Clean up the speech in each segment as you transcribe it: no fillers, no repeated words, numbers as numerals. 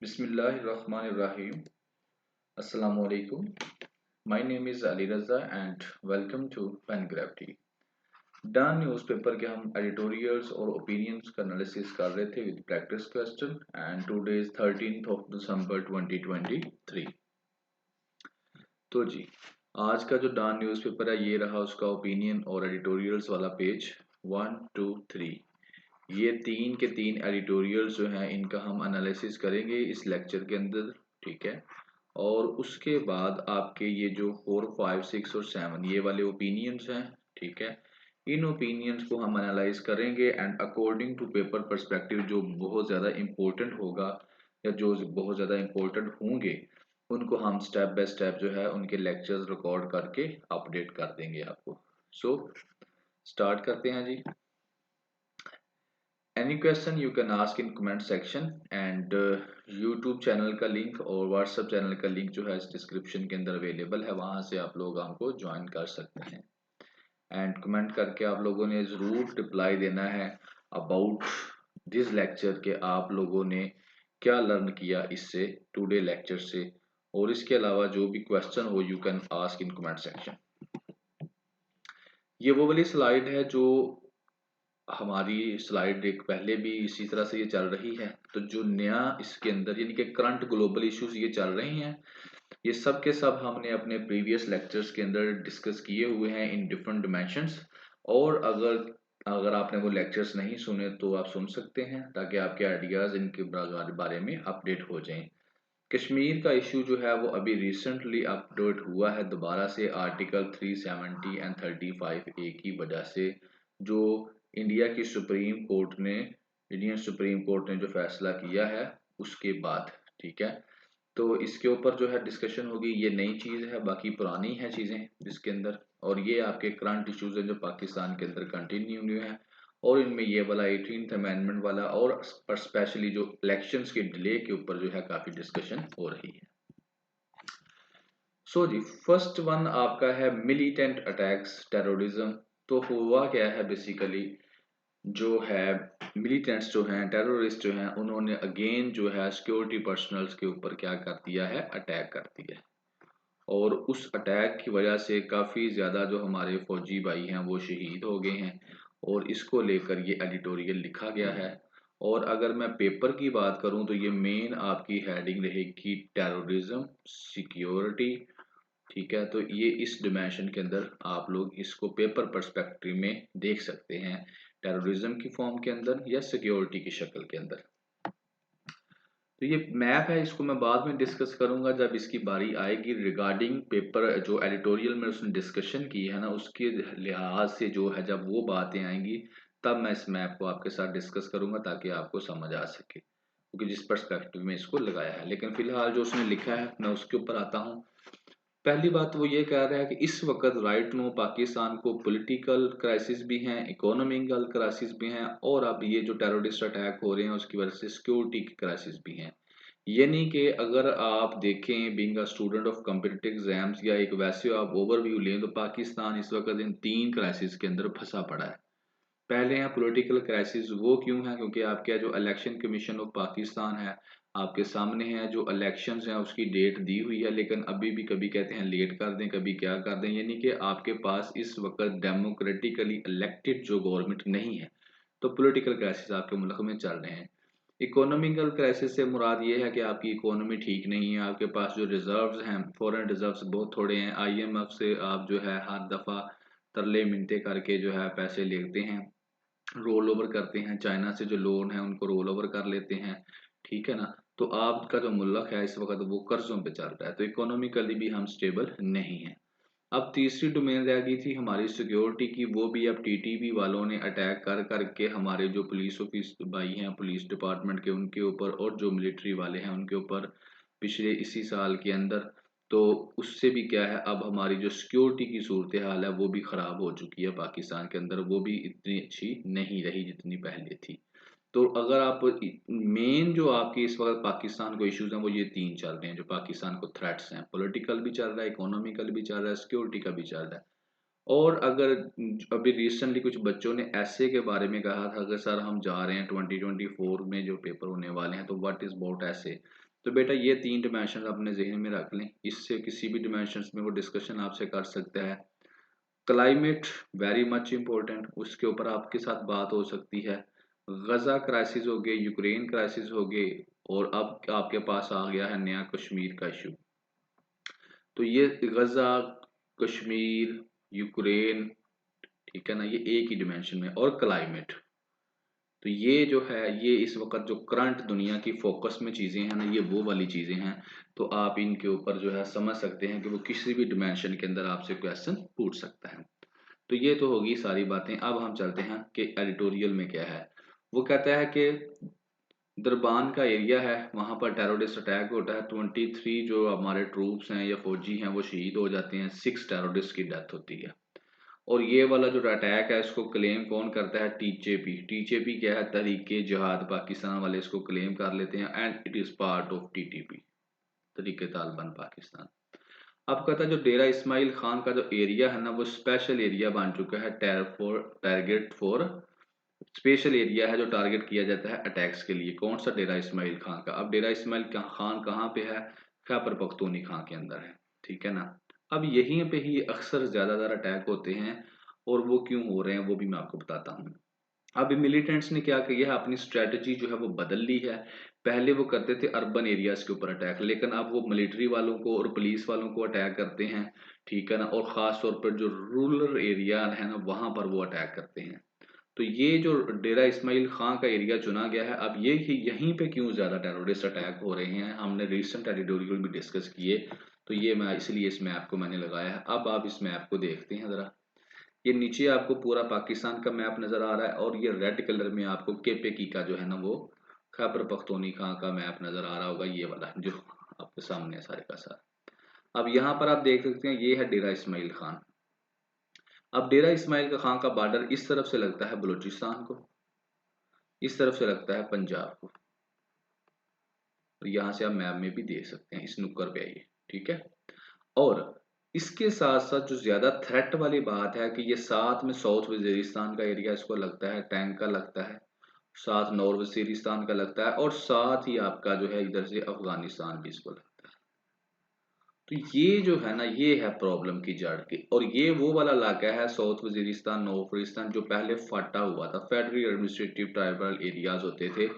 Bismillahirrahmanirrahim. Assalamu alaikum. My name is Ali Raza and welcome to Pen Gravity. Done newspaper के हम editorials और opinions का analysis कर रहे थे with practice question and today is 13th of December 2023। तो जी, आज का जो डन न्यूज़पेपर है ये रहा उसका ओपिनियन और एडिटोरियल्स वाला पेज 1 2 3। ये तीन के तीन एडिटोरियल्स जो हैं इनका हम एनालिसिस करेंगे इस लेक्चर के अंदर, ठीक है। और उसके बाद आपके ये जो 4 5 6 और 7 ये वाले ओपिनियंस हैं, ठीक है। इन ओपिनियंस को हम एनालाइज करेंगे and according to paper perspective जो बहुत ज़्यादा इम्पोर्टेंट होगा या जो बहुत ज़्यादा इम्पोर्टेंट होंगे उनको हम स्टेप बाय स्टेप जो है उनके लेक्चर्स रिकॉर्ड करके अपडेट कर देंगे आपको। सो स्टार्ट करते हैं जी। Any question you can ask in comment section and YouTube channel का लिंक और व्हाट्सएप चैनल का लिंक जो है इस डिस्क्रिप्शन के अंदर अवेलेबल है, वहां से आप लोग हमको ज्वाइन कर सकते हैं। एंड कमेंट करके आप लोगों ने ज़रूर रिप्लाई देना है अबाउट दिस लेक्चर के आप लोगों ने क्या लर्न किया इससे टुडे लेक्चर से, और इसके अलावा जो भी क्वेश्चन हो you can ask in comment section. ये वो वाली स्लाइड है जो हमारी स्लाइड एक पहले भी इसी तरह से ये चल रही है। तो जो नया इसके अंदर यानी कि करंट ग्लोबल इश्यूज ये चल रही हैं, ये सब के सब हमने अपने प्रीवियस लेक्चर्स के अंदर डिस्कस किए हुए हैं इन डिफरेंट डिमेंशंस। और अगर अगर आपने वो लेक्चर्स नहीं सुने तो आप सुन सकते हैं ताकि आपके आइडियाज इनके बारे में अपडेट हो जाएं। कश्मीर का इशू जो है वो अभी रिसेंटली अपडेट हुआ है दोबारा से आर्टिकल 370 एंड 35A की वजह से, जो इंडिया की सुप्रीम कोर्ट ने इंडियन सुप्रीम कोर्ट ने जो फैसला किया है उसके बाद, ठीक है। तो इसके ऊपर जो है डिस्कशन होगी। ये नई चीज़ है, बाकी पुरानी है चीज़ें जिसके अंदर, और ये आपके करंट इश्यूज हैं जो पाकिस्तान के अंदर कंटिन्यू हुए हैं। और इनमें ये वाला 18th अमेंडमेंट वाला और स्पेशली जो इलेक्शंस के डिले के ऊपर जो है काफ़ी डिस्कशन हो रही है। सो जी, फर्स्ट वन आपका है मिलिटेंट अटैक्स टेररिज्म। तो हुआ क्या है बेसिकली, जो है मिलिटेंट्स जो हैं टेररिस्ट जो हैं उन्होंने अगेन जो है सिक्योरिटी पर्सनल्स के ऊपर क्या कर दिया है, अटैक कर दिया है। और उस अटैक की वजह से काफ़ी ज़्यादा जो हमारे फौजी भाई हैं वो शहीद हो गए हैं, और इसको लेकर ये एडिटोरियल लिखा गया है। और अगर मैं पेपर की बात करूं तो ये मेन आपकी हेडिंग रहेगी टेररिज्म सिक्योरिटी, ठीक है। तो ये इस डिमेंशन के अंदर आप लोग इसको पेपर पर्सपेक्टिव में देख सकते हैं, टेररिज्म की फॉर्म के अंदर या सिक्योरिटी की शक्ल के अंदर। तो ये मैप है, इसको मैं बाद में डिस्कस करूंगा जब इसकी बारी आएगी। रिगार्डिंग पेपर जो एडिटोरियल में उसने डिस्कशन की है ना, उसके लिहाज से जो है जब वो बातें आएंगी तब मैं इस मैप को आपके साथ डिस्कस करूंगा ताकि आपको समझ आ सके, क्योंकि जिस पर्सपेक्टिव में इसको लगाया है। लेकिन फिलहाल जो उसने लिखा है मैं उसके ऊपर आता हूँ। पहली बात वो ये कह रहा है कि इस वक्त राइट नो पाकिस्तान को पॉलिटिकल क्राइसिस भी हैं, इकोनॉमिकल क्राइसिस भी हैं, और अब ये जो टेररिस्ट अटैक हो रहे हैं उसकी वजह से सिक्योरिटी की क्राइसिस भी हैं। यानी कि अगर आप देखें being a student of competitive exams या एक वैसे आप ओवरव्यू लें तो पाकिस्तान इस वक्त इन तीन क्राइसिस के अंदर फंसा पड़ा है। पहले हैं पॉलिटिकल क्राइसिस। वो क्यों है? क्योंकि आपके जो इलेक्शन कमीशन ऑफ पाकिस्तान है आपके सामने है, जो इलेक्शंस हैं उसकी डेट दी हुई है लेकिन अभी भी कभी कहते हैं लेट कर दें कभी क्या कर दें, यानी कि आपके पास इस वक्त डेमोक्रेटिकली इलेक्टेड जो गवर्नमेंट नहीं है। तो पॉलिटिकल क्राइसिस आपके मुल्क में चल रहे हैं। इकोनॉमिकल क्राइसिस से मुराद ये है कि आपकी इकोनॉमी ठीक नहीं है, आपके पास जो रिजर्व्स हैं फॉरेन रिजर्व्स बहुत थोड़े हैं। आईएमएफ से आप जो है हर दफ़ा तरले मिनते करके जो है पैसे लेते हैं, रोल ओवर करते हैं, चाइना से जो लोन है उनको रोल ओवर कर लेते हैं, ठीक है ना। तो आपका जो मुल्क है इस वक्त वो कर्जों पे चल रहा है, तो इकोनॉमिकली भी हम स्टेबल नहीं है। अब तीसरी डोमेन रह गई थी हमारी सिक्योरिटी की, वो भी अब टीटीपी वालों ने अटैक कर करके हमारे जो पुलिस ऑफिस भाई हैं पुलिस डिपार्टमेंट के उनके ऊपर और जो मिलिट्री वाले हैं उनके ऊपर पिछले इसी साल के अंदर। तो उससे भी क्या है, अब हमारी जो सिक्योरिटी की सूरत हाल है वो भी ख़राब हो चुकी है पाकिस्तान के अंदर, वो भी इतनी अच्छी नहीं रही जितनी पहले थी। तो अगर आप मेन जो आपके इस वक्त पाकिस्तान को इश्यूज हैं वो ये तीन चल रहे हैं जो पाकिस्तान को थ्रेट्स हैं, पॉलिटिकल भी चल रहा है, इकोनॉमिकल भी चल रहा है, सिक्योरिटी का भी चल रहा है। और अगर अभी रिसेंटली कुछ बच्चों ने ऐसे के बारे में कहा था कि सर हम जा रहे हैं 2024 में जो पेपर होने वाले हैं तो व्हाट इज अबाउट ऐसे। तो बेटा ये 3 डिमेंशन अपने ज़हन में रख लें, इससे किसी भी डिमेंशंस में वो डिस्कशन आपसे कर सकता है। क्लाइमेट वेरी मच इम्पोर्टेंट, उसके ऊपर आपके साथ बात हो सकती है। गज़ा क्राइसिस हो गए, यूक्रेन क्राइसिस हो गए, और अब आपके पास आ गया है नया कश्मीर का इशू। तो ये गज़ा, कश्मीर, यूक्रेन, ठीक है ना, ये एक ही डिमेंशन में, और क्लाइमेट। तो ये जो है, ये इस वक्त जो करंट दुनिया की फोकस में चीज़ें हैं ना, ये वो वाली चीज़ें हैं। तो आप इनके ऊपर जो है समझ सकते हैं कि वो किसी भी डिमेंशन के अंदर आपसे क्वेश्चन पूछ सकता है। तो ये तो होगी सारी बातें। अब हम चलते हैं कि एडिटोरियल में क्या है। वो कहता है कि दरबान का एरिया है, वहां पर टेररिस्ट अटैक होता है, 23 जो हमारे ट्रूप्स हैं या फौजी हैं वो शहीद हो जाते हैं, 6 टेररिस्ट की डेथ होती है। और ये वाला जो अटैक है इसको क्लेम कौन करता है? टीजेपी। टीजेपी क्या है? तहरीके जिहाद पाकिस्तान वाले इसको क्लेम कर लेते हैं, and it is part of TTP, Tehreek-e Taliban Pakistan. अब कहता है जो डेरा इस्माइल खान का जो एरिया है ना, वो स्पेशल एरिया बन चुका है, टारगेट फॉर स्पेशल एरिया है जो टारगेट किया जाता है अटैक्स के लिए। कौन सा? डेरा इस्माइल खान का। अब डेरा इस्माइल खान कहाँ पे है? खैबर पख्तूनख्वा के अंदर है, ठीक है ना। अब यहीं पे ही अक्सर ज्यादातर अटैक होते हैं, और वो क्यों हो रहे हैं वो भी मैं आपको बताता हूँ। अब मिलिटेंट्स ने क्या किया है, अपनी स्ट्रेटजी जो है वो बदल ली है। पहले वो करते थे अर्बन एरियाज के ऊपर अटैक, लेकिन अब वो मिलिट्री वालों को और पुलिस वालों को अटैक करते हैं, ठीक है ना। और खास तौर पर जो रूरल एरिया है ना, वहां पर वो अटैक करते हैं। तो ये जो डेरा इस्माइल खां का एरिया चुना गया है, अब ये ही यहीं पे क्यों ज्यादा टेररिस्ट अटैक हो रहे हैं, हमने रिसेंट एडिटोरियल भी डिस्कस किए। तो ये मैं इसलिए इस मैप को मैंने लगाया है। अब आप इस मैप को देखते हैं जरा। ये नीचे आपको पूरा पाकिस्तान का मैप नजर आ रहा है, और ये रेड कलर में आपको केपीकी का जो है ना वो खैबर पख्तूनख्वा का मैप नजर आ रहा होगा, ये वाला जो आपके सामने है सारे का सारा। अब यहाँ पर आप देख सकते हैं, ये है डेरा इस्माइल खान। अब डेरा इस्माइल खान का बॉर्डर इस तरफ से लगता है बलूचिस्तान को, इस तरफ से लगता है पंजाब को। और यहाँ से आप मैप में भी देख सकते हैं, इस नुक्कर पे आइए, ठीक है। और इसके साथ साथ जो ज्यादा थ्रेट वाली बात है कि ये साथ में साउथ वजीरिस्तान का एरिया इसको लगता है, टैंक का लगता है, साथ नॉर्थ वजीरिस्तान का लगता है, और साथ ही आपका जो है इधर से अफगानिस्तान भी इसको लगता है। तो ये जो है ना, ये है प्रॉब्लम की जड़ की। और ये वो वाला इलाका है साउथ वजीरिस्तान, नॉर्थ वजीरिस्तान, जो पहले फटा हुआ था, फेडरल एडमिनिस्ट्रेटिव ट्राइबल एरियाज होते थे,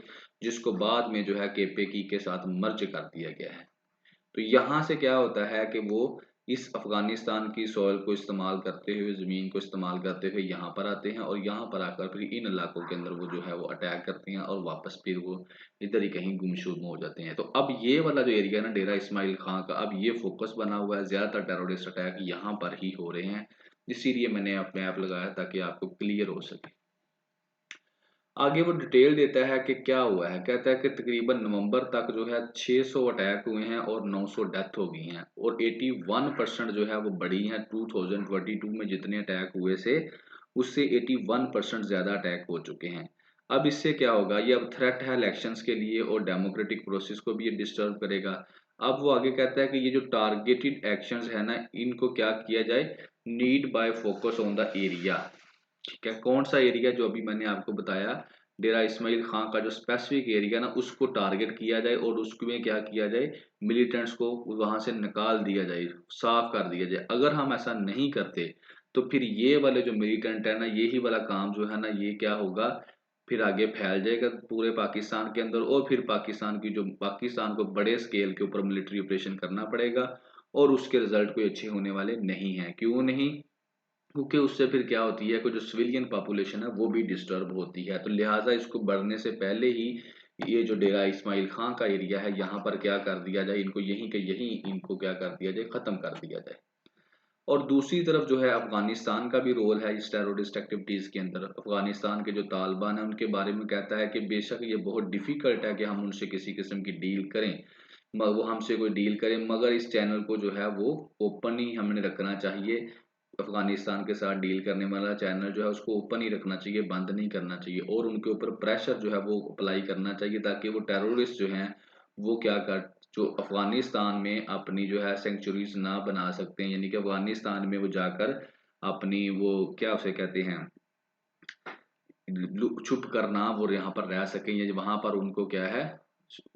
जिसको बाद में जो है केपीकी के साथ मर्ज कर दिया गया है। तो यहाँ से क्या होता है कि वो इस अफगानिस्तान की सॉइल को इस्तेमाल करते हुए, ज़मीन को इस्तेमाल करते हुए यहाँ पर आते हैं, और यहाँ पर आकर फिर इन इलाकों के अंदर वो जो है वो अटैक करते हैं, और वापस फिर वो इधर ही कहीं गुमशुद हो जाते हैं। तो अब ये वाला जो एरिया है ना डेरा इस्माइल खां का, अब ये फोकस बना हुआ है, ज़्यादातर टेररिस्ट अटैक यहाँ पर ही हो रहे हैं। इसीलिए मैंने अपने ऐप लगाया ताकि आपको क्लियर हो सके। आगे वो डिटेल देता है कि क्या हुआ है। कहता है कि तकरीबन नवंबर तक जो है 600 अटैक हुए हैं और 900 डेथ हो गई हैं, और 81% जो है वो बढ़ी हैं। 2022 में जितने अटैक हुए से उससे 81% ज्यादा अटैक हो चुके हैं। अब इससे क्या होगा, ये अब थ्रेट है इलेक्शंस के लिए, और डेमोक्रेटिक प्रोसेस को भी ये डिस्टर्ब करेगा। अब वो आगे कहता है कि ये जो टारगेटेड एक्शंस है ना, इनको क्या किया जाए, need bye focus on the area, ठीक है। कौन सा एरिया? जो अभी मैंने आपको बताया, डेरा इस्माइल खां का जो स्पेसिफिक एरिया ना, उसको टारगेट किया जाए, और उसमें क्या किया जाए, मिलिटेंट्स को वहां से निकाल दिया जाए, साफ कर दिया जाए। अगर हम ऐसा नहीं करते तो फिर ये वाले जो मिलिटेंट है ना, यही वाला काम जो है ना, ये क्या होगा, फिर आगे फैल जाएगा पूरे पाकिस्तान के अंदर, और फिर पाकिस्तान को बड़े स्केल के ऊपर मिलिट्री ऑपरेशन करना पड़ेगा, और उसके रिजल्ट कोई अच्छे होने वाले नहीं है। क्यों नहीं? क्योंकि उससे फिर क्या होती है कि जो सिविलियन पॉपुलेशन है वो भी डिस्टर्ब होती है। तो लिहाजा इसको बढ़ने से पहले ही ये जो डेरा इस्माइल खां का एरिया है, यहाँ पर क्या कर दिया जाए, इनको यहीं के यहीं इनको क्या कर दिया जाए, खत्म कर दिया जाए। और दूसरी तरफ जो है अफगानिस्तान का भी रोल है इस टेररिस्ट एक्टिविटीज के अंदर। अफगानिस्तान के जो तालिबान है उनके बारे में कहता है कि बेशक ये बहुत डिफिकल्ट है कि हम उनसे किसी किस्म की डील करें, वो हमसे कोई डील करें, मगर इस चैनल को जो है वो ओपन ही हमने रखना चाहिए। अफगानिस्तान के साथ डील करने वाला चैनल जो है उसको ओपन ही रखना चाहिए, बंद नहीं करना चाहिए, और उनके ऊपर प्रेशर जो है वो अप्लाई करना चाहिए, ताकि वो टेररिस्ट जो हैं वो क्या कर, जो अफगानिस्तान में अपनी जो है सेंचुरीज ना बना सकते हैं, यानी कि अफगानिस्तान में वो जाकर अपनी वो क्या उसे कहते हैं, छुप कर ना वो यहाँ पर रह सकें, या वहां पर उनको क्या है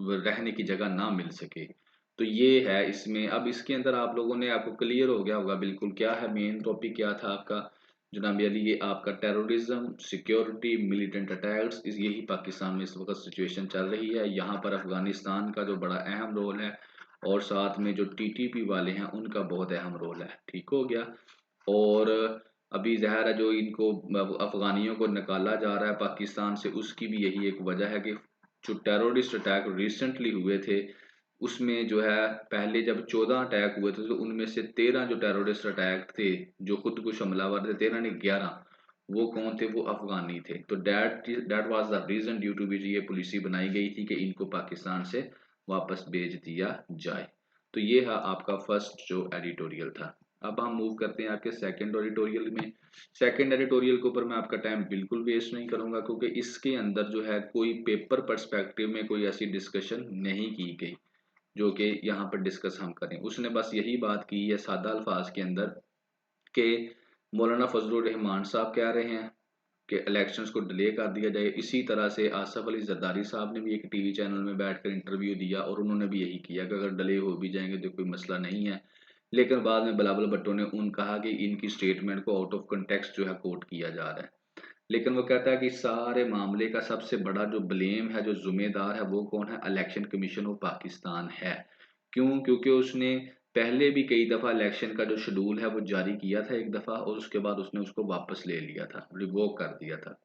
रहने की जगह ना मिल सके। तो ये है इसमें। अब इसके अंदर आप लोगों ने, आपको क्लियर हो गया होगा बिल्कुल क्या है मेन टॉपिक क्या था आपका जनाब अली। ये आपका टेररिज्म, सिक्योरिटी, मिलिटेंट अटैक्स, इस यही पाकिस्तान में इस वक्त सिचुएशन चल रही है। यहाँ पर अफगानिस्तान का जो बड़ा अहम रोल है और साथ में जो टीटीपी वाले हैं उनका बहुत अहम रोल है। ठीक हो गया। और अभी ज़ाहिर है जो इनको अफगानियों को निकाला जा रहा है पाकिस्तान से, उसकी भी यही एक वजह है कि जो टेररिस्ट अटैक रिसेंटली हुए थे उसमें जो है, पहले जब 14 अटैक हुए थे तो उनमें से 13 जो टेररिस्ट अटैक थे जो खुदकुश हमलावर थे, 13 नहीं 11, वो कौन थे? वो अफगानी थे। तो that was the reason due to which ये पॉलिसी बनाई गई थी कि इनको पाकिस्तान से वापस भेज दिया जाए। तो ये है आपका फर्स्ट जो एडिटोरियल था। अब हम मूव करते हैं आपके सेकंड एडिटोरियल में। सेकंड एडिटोरियल के ऊपर मैं आपका टाइम बिल्कुल वेस्ट नहीं करूंगा क्योंकि इसके अंदर जो है कोई पेपर पर्सपेक्टिव में कोई ऐसी डिस्कशन नहीं की गई जो कि यहाँ पर डिस्कस हम करें। उसने बस यही बात की है सादा अल्फाज के अंदर कि मौलाना फजलुर रहमान साहब कह रहे हैं कि इलेक्शंस को डिले कर दिया जाए। इसी तरह से आसफ अली जरदारी साहब ने भी एक टीवी चैनल में बैठकर इंटरव्यू दिया और उन्होंने भी यही किया कि अगर डिले हो भी जाएंगे तो कोई मसला नहीं है। लेकिन बाद में बिलावल भुट्टो ने कहा कि इनकी स्टेटमेंट को आउट ऑफ कंटेक्स्ट जो है कोट किया जा रहा है। लेकिन वो कहता है कि सारे मामले का सबसे बड़ा जो ब्लेम है, जो जिम्मेदार है, वो कौन है? इलेक्शन कमीशन ऑफ पाकिस्तान है। क्यों? क्योंकि उसने पहले भी कई दफ़ा इलेक्शन का जो शेड्यूल है वो जारी किया था एक दफ़ा और उसके बाद उसने उसको वापस ले लिया था, रिवोक कर दिया था।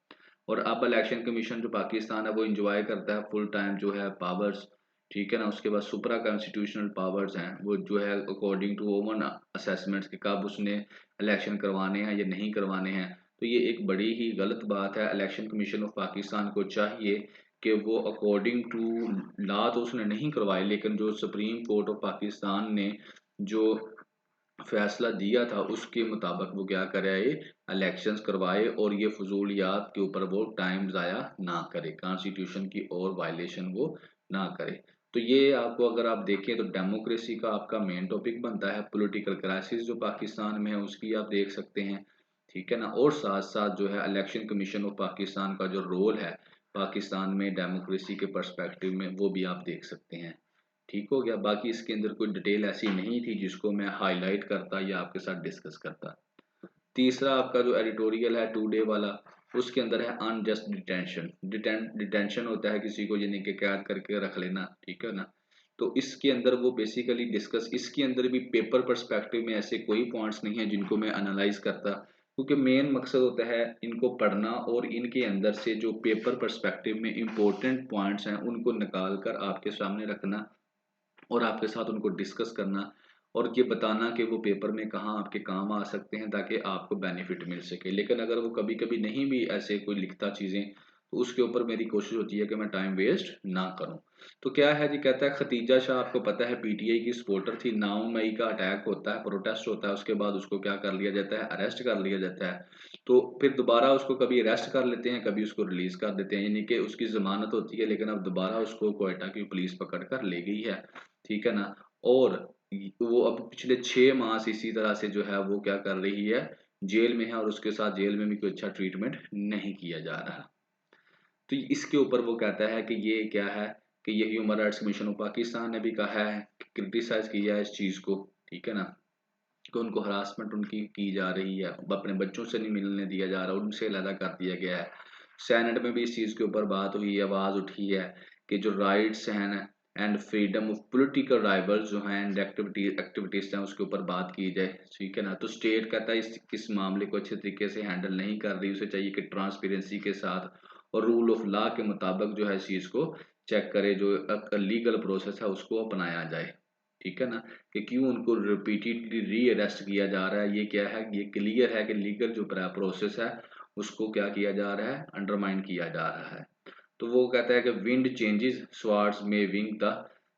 और अब इलेक्शन कमीशन जो पाकिस्तान है वो इंजॉय करता है फुल टाइम जो है पावर्स। ठीक है ना। उसके बाद सुपरा कॉन्स्टिट्यूशनल पावर्स हैं वो जो है अकॉर्डिंग टू ओवन असेसमेंट्स कि कब उसने इलेक्शन करवाने हैं या नहीं करवाने हैं। तो ये एक बड़ी ही गलत बात है। इलेक्शन कमीशन ऑफ पाकिस्तान को चाहिए कि वो अकॉर्डिंग टू लॉ तो उसने नहीं करवाए, लेकिन जो सुप्रीम कोर्ट ऑफ पाकिस्तान ने जो फैसला दिया था उसके मुताबिक वो क्या करे, इलेक्शंस करवाए और ये फजूलियात के ऊपर वो टाइम ज़ाया ना करे, कॉन्स्टिट्यूशन की और वायलेशन वो ना करे। तो ये आपको अगर आप देखें तो डेमोक्रेसी का आपका मेन टॉपिक बनता है। पॉलिटिकल क्राइसिस जो पाकिस्तान में है उसकी आप देख सकते हैं। ठीक है ना। और साथ साथ जो है इलेक्शन कमीशन ऑफ पाकिस्तान का जो रोल है पाकिस्तान में डेमोक्रेसी के पर्सपेक्टिव में, वो भी आप देख सकते हैं। ठीक हो गया। बाकी इसके अंदर कोई डिटेल ऐसी नहीं थी जिसको मैं हाईलाइट करता या आपके साथ डिस्कस करता। तीसरा आपका जो एडिटोरियल है टू डे वाला, उसके अंदर है अनजस्ट डिटेंशन। डिटेंशन होता है किसी को यानी कि कैद करके रख लेना। ठीक है ना। तो इसके अंदर वो बेसिकली डिस्कस, इसके अंदर भी पेपर पर्सपेक्टिव में ऐसे कोई पॉइंट्स नहीं है जिनको मैं एनालाइज करता, क्योंकि मेन मकसद होता है इनको पढ़ना और इनके अंदर से जो पेपर पर्सपेक्टिव में इंपॉर्टेंट पॉइंट्स हैं उनको निकाल कर आपके सामने रखना और आपके साथ उनको डिस्कस करना और ये बताना कि वो पेपर में कहाँ आपके काम आ सकते हैं ताकि आपको बेनिफिट मिल सके। लेकिन अगर वो कभी कभी नहीं भी ऐसे कोई लिखता चीज़ें तो उसके ऊपर मेरी कोशिश होती है कि मैं टाइम वेस्ट ना करूं। तो क्या है जी, कहता है खतीजा शाह आपको पता है पीटीआई की सपोर्टर थी। 9 मई का अटैक होता है, प्रोटेस्ट होता है, उसके बाद उसको क्या कर लिया जाता है, अरेस्ट कर लिया जाता है। तो फिर दोबारा उसको कभी अरेस्ट कर लेते हैं, कभी उसको रिलीज कर देते हैं, यानी कि उसकी जमानत होती है लेकिन अब दोबारा उसको क्वेटा की पुलिस पकड़ कर ले गई है। ठीक है ना। और वो अब पिछले 6 माह से इसी तरह से जो है वो क्या कर रही है, जेल में है और उसके साथ जेल में भी कोई अच्छा ट्रीटमेंट नहीं किया जा रहा। तो इसके ऊपर वो कहता है कि ये क्या है कि ये human rights commission of Pakistan ने भी कहा है, क्रिटिसाइज किया है इस चीज़ को। ठीक है ना। कि उनको हरासमेंट उनकी की जा रही है, अपने बच्चों से नहीं मिलने दिया जा रहा, उनसे अलग कर दिया गया है। सेनेट में भी इस चीज़ के ऊपर बात हुई है, आवाज़ उठी है कि जो राइट्स हैं ना and freedom of political rivals जो हैं एंड एक्टिविटीज हैं उसके ऊपर बात की जाए। ठीक है ना। तो स्टेट कहता है इस मामले को अच्छे तरीके से हैंडल नहीं कर रही, उसे चाहिए कि ट्रांसपेरेंसी के साथ और रूल ऑफ लॉ के मुताबिक जो है इस चीज़ को चेक करे, जो लीगल प्रोसेस है उसको अपनाया जाए। ठीक है ना। कि क्यों उनको रिपीटेडली री अरेस्ट किया जा रहा है, ये क्या है, ये क्लियर है कि लीगल जो प्रोसेस है उसको क्या किया जा रहा है, अंडरमाइन किया जा रहा है। तो वो कहता है कि विंड चेंजेस स्वार्ड्स में विंग था,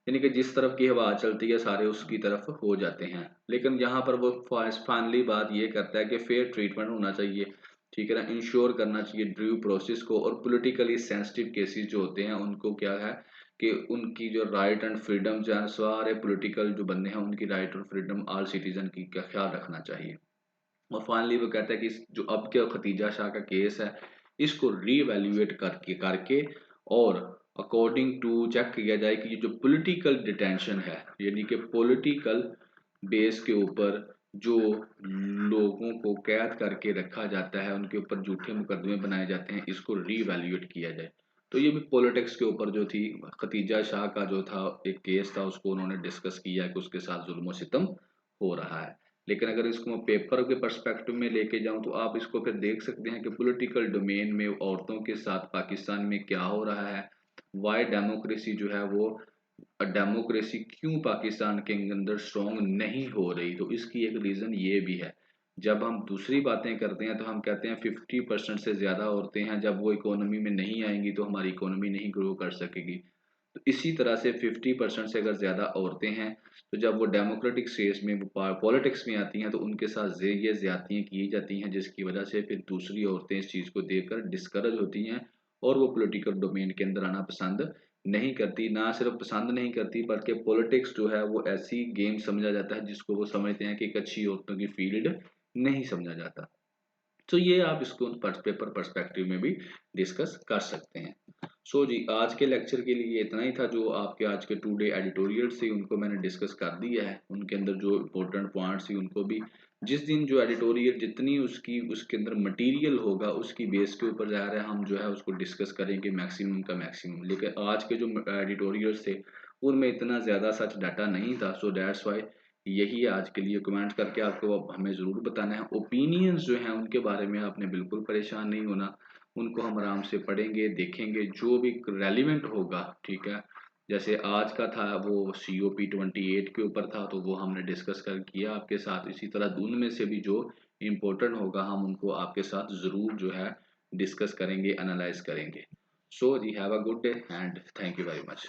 यानी कि जिस तरफ की हवा चलती है सारे उसकी तरफ हो जाते हैं। लेकिन यहाँ पर वो फाइनली बात ये करता है कि फेयर ट्रीटमेंट होना चाहिए। ठीक है ना। इंश्योर करना चाहिए ड्यू प्रोसेस को और पॉलिटिकली सेंसिटिव केसेस जो होते हैं उनको क्या है कि उनकी जो राइट एंड फ्रीडम जो है सारे पॉलिटिकल जो बंदे हैं उनकी राइट और फ्रीडम ऑल सिटीजन की का ख्याल रखना चाहिए। और फाइनली वो कहता है कि जो अब के खतीजा शाह का केस है इसको रीवैल्यूएट करके करके और अकॉर्डिंग टू चेक किया जाए कि ये जो पॉलिटिकल डिटेंशन है, यानी कि पॉलिटिकल बेस के ऊपर जो लोगों को कैद करके रखा जाता है, उनके ऊपर झूठे मुकदमे बनाए जाते हैं, इसको रीवैल्यूएट किया जाए। तो ये भी पॉलिटिक्स के ऊपर जो थी, खतीजा शाह का जो था एक केस था, उसको उन्होंने डिस्कस किया कि उसके साथ जुल्म सितम हो रहा है। लेकिन अगर इसको मैं पेपर के पर्सपेक्टिव में लेके जाऊं तो आप इसको फिर देख सकते हैं कि पॉलिटिकल डोमेन में औरतों के साथ पाकिस्तान में क्या हो रहा है, वाई डेमोक्रेसी जो है वो, डेमोक्रेसी क्यों पाकिस्तान के अंदर स्ट्रॉन्ग नहीं हो रही। तो इसकी एक रीज़न ये भी है। जब हम दूसरी बातें करते हैं तो हम कहते हैं 50% से ज़्यादा औरतें हैं, जब वो इकोनॉमी में नहीं आएंगी तो हमारी इकोनॉमी नहीं ग्रो कर सकेगी। तो इसी तरह से 50% से अगर ज़्यादा औरतें हैं तो जब वो डेमोक्रेटिक स्टेज में, वो पॉलिटिक्स में आती हैं, तो उनके साथ ये ज़्यादतियाँ की जाती हैं, जिसकी वजह से फिर दूसरी औरतें इस चीज़ को देखकर डिस्करेज होती हैं और वो पॉलिटिकल डोमेन के अंदर आना पसंद नहीं करती। ना सिर्फ पसंद नहीं करती, बल्कि पॉलिटिक्स जो है वो ऐसी गेम समझा जाता है जिसको वो समझते हैं कि एक अच्छी औरतों की फील्ड नहीं समझा जाता। तो ये आप इसको पेपर पर्सपेक्टिव में भी डिस्कस कर सकते हैं। सो जी, आज के लेक्चर के लिए इतना ही था। जो आपके आज के टू डे एडिटोरियल्स थी उनको मैंने डिस्कस कर दिया है, उनके अंदर जो इम्पोर्टेंट पॉइंट्स थी उनको भी, जिस दिन जो एडिटोरियल जितनी उसकी उसके अंदर मटेरियल होगा उसकी बेस के ऊपर जा रहा है, हम जो है उसको डिस्कस करेंगे मैक्सिमम का मैक्सिमम। लेकिन आज के जो एडिटोरियल्स थे उनमें इतना ज़्यादा सच डाटा नहीं था, सो दैट्स वाई यही आज के लिए। कमेंट करके आपको अब हमें ज़रूर बताना है ओपिनियंस जो हैं उनके बारे में, आपने बिल्कुल परेशान नहीं होना। उनको हम आराम से पढ़ेंगे, देखेंगे, जो भी रेलिवेंट होगा, ठीक है। जैसे आज का था वो COP 28 के ऊपर था, तो वो हमने डिस्कस कर किया आपके साथ। इसी तरह उनमें से भी जो इम्पोर्टेंट होगा हम उनको आपके साथ ज़रूर जो है डिस्कस करेंगे, एनालाइज करेंगे। सो जी, have a good day and thank you very much.